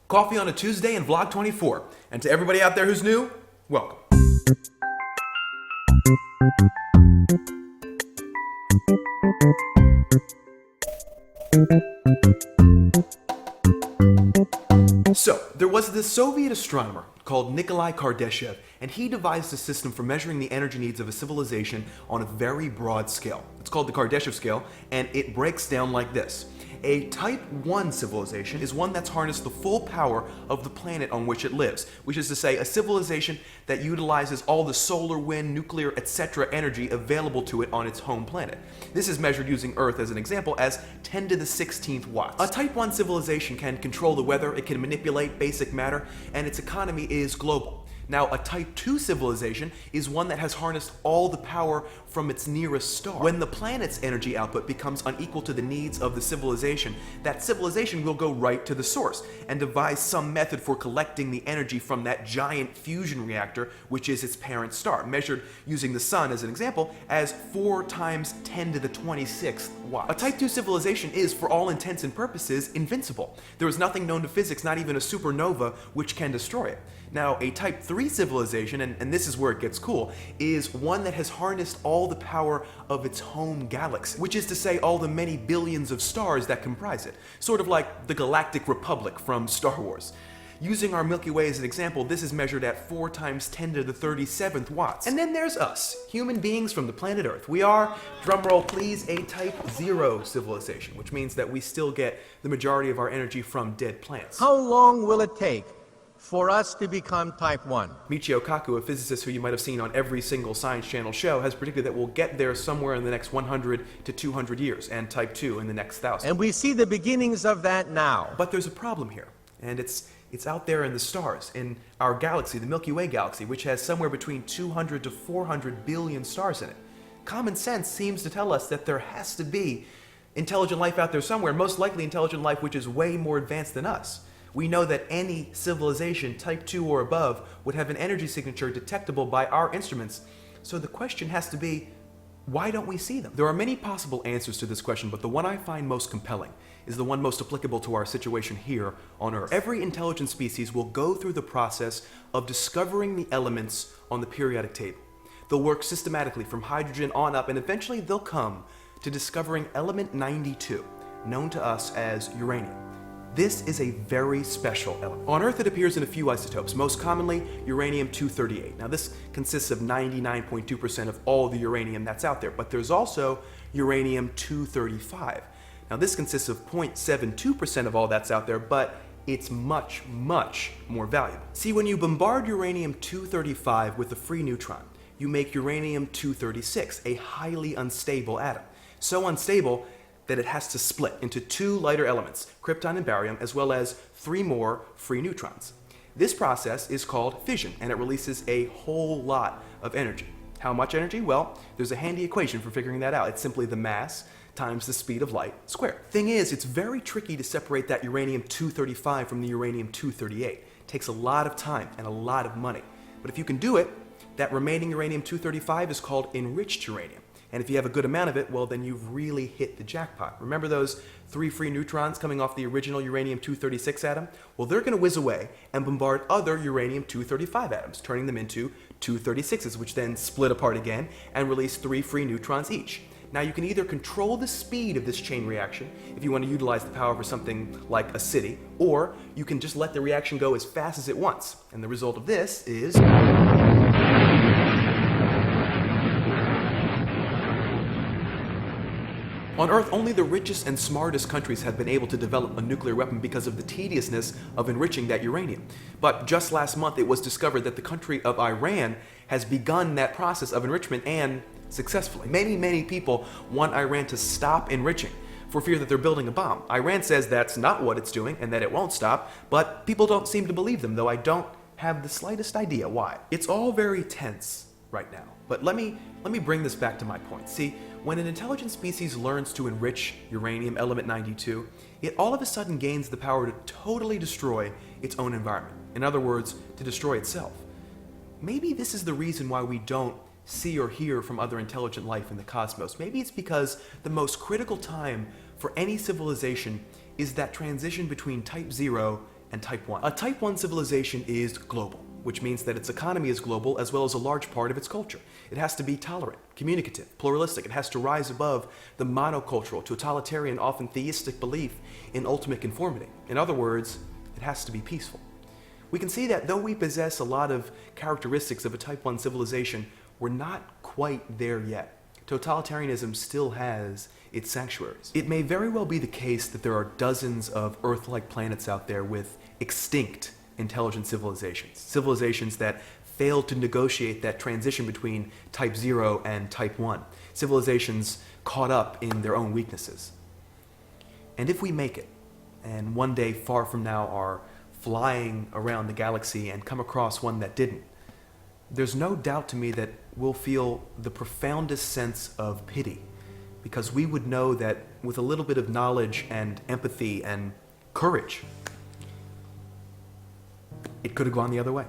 Coffee on a Tuesday in Vlog 24. And to everybody out there who's new, welcome. So, there was this Soviet astronomer called Nikolai Kardashev, and he devised a system for measuring the energy needs of a civilization on a very broad scale. It's called the Kardashev scale, and it breaks down like this. A Type 1 civilization is one that's harnessed the full power of the planet on which it lives, which is to say, a civilization that utilizes all the solar, wind, nuclear, etc. energy available to it on its home planet. This is measured using Earth as an example as 10 to the 16th watts. A Type 1 civilization can control the weather, it can manipulate basic matter, and its economy is global. Now, a Type 2 civilization is one that has harnessed all the power from its nearest star. When the planet's energy output becomes unequal to the needs of the civilization, that civilization will go right to the source and devise some method for collecting the energy from that giant fusion reactor, which is its parent star, measured using the sun as an example as 4 times 10 to the 26th watts. A Type 2 civilization is, for all intents and purposes, invincible. There is nothing known to physics, not even a supernova, which can destroy it. Now, a Type 3 civilization, and this is where it gets cool, is one that has harnessed all the power of its home galaxy, which is to say all the many billions of stars that comprise it, sort of like the Galactic Republic from Star Wars. Using our Milky Way as an example, this is measured at 4 times 10 to the 37th watts. And then there's us, human beings from the planet Earth. We are, drumroll please, a Type 0 civilization, which means that we still get the majority of our energy from dead plants. How long will it take for us to become Type 1? Michio Kaku, a physicist who you might have seen on every single Science Channel show, has predicted that we'll get there somewhere in the next 100 to 200 years, and Type 2 in the next 1,000. And we see the beginnings of that now. But there's a problem here, and it's out there in the stars, in our galaxy, the Milky Way galaxy, which has somewhere between 200 to 400 billion stars in it. Common sense seems to tell us that there has to be intelligent life out there somewhere, most likely intelligent life which is way more advanced than us. We know that any civilization, Type 2 or above, would have an energy signature detectable by our instruments. So the question has to be, why don't we see them? There are many possible answers to this question, but the one I find most compelling is the one most applicable to our situation here on Earth. Every intelligent species will go through the process of discovering the elements on the periodic table. They'll work systematically from hydrogen on up, and eventually they'll come to discovering element 92, known to us as uranium. This is a very special element. On Earth, it appears in a few isotopes, most commonly uranium-238. Now, this consists of 99.2% of all the uranium that's out there, but there's also uranium-235. Now, this consists of 0.72% of all that's out there, but it's much, much more valuable. See, when you bombard uranium-235 with a free neutron, you make uranium-236, a highly unstable atom. So unstable that it has to split into 2 lighter elements, krypton and barium, as well as 3 more free neutrons. This process is called fission, and it releases a whole lot of energy. How much energy? Well, there's a handy equation for figuring that out. It's simply the mass times the speed of light squared. Thing is, it's very tricky to separate that uranium-235 from the uranium-238. It takes a lot of time and a lot of money. But if you can do it, that remaining uranium-235 is called enriched uranium. And if you have a good amount of it, well, then you've really hit the jackpot. Remember those 3 free neutrons coming off the original uranium-236 atom? Well, they're going to whiz away and bombard other uranium-235 atoms, turning them into 236s, which then split apart again and release 3 free neutrons each. Now, you can either control the speed of this chain reaction if you want to utilize the power for something like a city, or you can just let the reaction go as fast as it wants. And the result of this is... On Earth, only the richest and smartest countries have been able to develop a nuclear weapon because of the tediousness of enriching that uranium. But just last month, it was discovered that the country of Iran has begun that process of enrichment, and successfully. Many people want Iran to stop enriching for fear that they're building a bomb. Iran says that's not what it's doing and that it won't stop, but people don't seem to believe them, though I don't have the slightest idea why. It's all very tense right now. But let me bring this back to my point. See, when an intelligent species learns to enrich uranium element 92, it all of a sudden gains the power to totally destroy its own environment. In other words, to destroy itself. Maybe this is the reason why we don't see or hear from other intelligent life in the cosmos. Maybe it's because the most critical time for any civilization is that transition between Type 0 and Type 1. A Type 1 civilization is global, which means that its economy is global as well as a large part of its culture. It has to be tolerant, communicative, pluralistic. It has to rise above the monocultural, totalitarian, often theistic belief in ultimate conformity. In other words, it has to be peaceful. We can see that though we possess a lot of characteristics of a Type 1 civilization, we're not quite there yet. Totalitarianism still has its sanctuaries. It may very well be the case that there are dozens of Earth-like planets out there with extinct intelligent civilizations. Civilizations that failed to negotiate that transition between Type 0 and Type 1. Civilizations caught up in their own weaknesses. And if we make it, and one day far from now are flying around the galaxy and come across one that didn't, there's no doubt to me that we'll feel the profoundest sense of pity, because we would know that with a little bit of knowledge and empathy and courage, it could have gone the other way.